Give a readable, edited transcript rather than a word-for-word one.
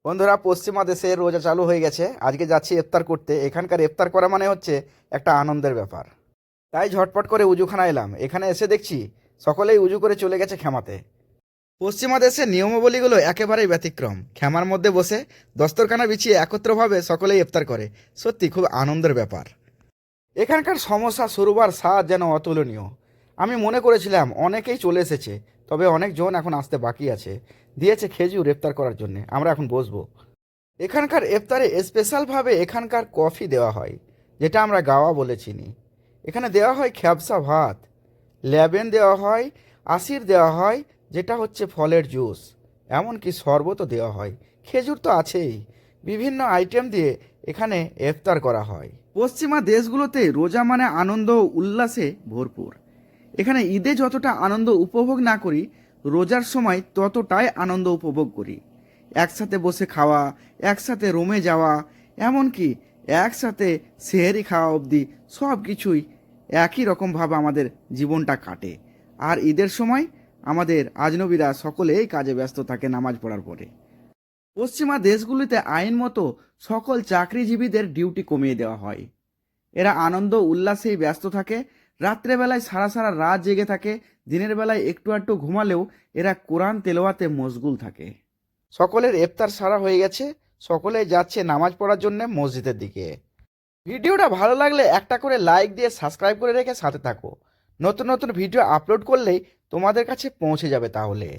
বন্ধুরা, পশ্চিমা দেশে রোজা চালু হয়ে গেছে। আজকে যাচ্ছি ইফতার করতে। এখানকার ইফতার করা মানে হচ্ছে একটা আনন্দের ব্যাপার। তাই ঝটপট করে উজুখানা এলাম। এখানে এসে দেখছি সকলেই উজু করে চলে গেছে খেমাতে। পশ্চিমা দেশের নিয়মাবলীগুলো একেবারেই ব্যতিক্রম। খেমার মধ্যে বসে দস্তরখানা বিছিয়ে একত্রভাবে সকলেই ইফতার করে। সত্যি খুব আনন্দের ব্যাপার। এখানকার সমস্যা শুরুবার স্বাদ যেন অতুলনীয়। আমি মনে করেছিলাম অনেকেই চলে এসেছে, তবে অনেকজন এখন আসতে বাকি আছে। দিয়েছে খেজুর ইফতার করার জন্যে। আমরা এখন বসবো। এখানকার ইফতারে স্পেশালভাবে এখানকার কফি দেওয়া হয়, যেটা আমরা গাওয়া বলে চিনি। এখানে দেওয়া হয় খ্যাপসা ভাত, লেবেন দেওয়া হয়, আশির দেওয়া হয় যেটা হচ্ছে ফলের জুস, এমনকি শরবতও দেওয়া হয়। খেজুর তো আছেই। বিভিন্ন আইটেম দিয়ে এখানে ইফতার করা হয়। পশ্চিমা দেশগুলোতে রোজা মানে আনন্দ ও উল্লাসে ভরপুর। এখানে ঈদে যতটা আনন্দ উপভোগ না করি, রোজার সময় ততটাই আনন্দ উপভোগ করি। একসাথে বসে খাওয়া, একসাথে রুমে যাওয়া, এমনকি একসাথে সেহেরি খাওয়া অবধি সব কিছুই একই রকমভাবে আমাদের জীবনটা কাটে। আর ঈদের সময় আমাদের আজনবীরা সকলেই কাজে ব্যস্ত থাকে নামাজ পড়ার পরে। পশ্চিমা দেশগুলিতে আইন মতো সকল চাকরিজীবীদের ডিউটি কমিয়ে দেওয়া হয়। এরা আনন্দ উল্লাসেই ব্যস্ত থাকে। রাত্রেবেলায় সারা সারা রাত জেগে থাকে। দিনের বেলায় একটু একটু ঘুমালেও এরা কোরআন তেলাওয়াতে মশগুল থাকে। সকলের ইফতার সারা হয়ে গেছে। সকলে যাচ্ছে নামাজ পড়ার জন্য মসজিদের দিকে। ভিডিওটা ভালো লাগলে একটা করে লাইক দিয়ে সাবস্ক্রাইব করে রেখে সাথে থাকো। নতুন নতুন ভিডিও আপলোড করলেই তোমাদের কাছে পৌঁছে যাবে তাহলে।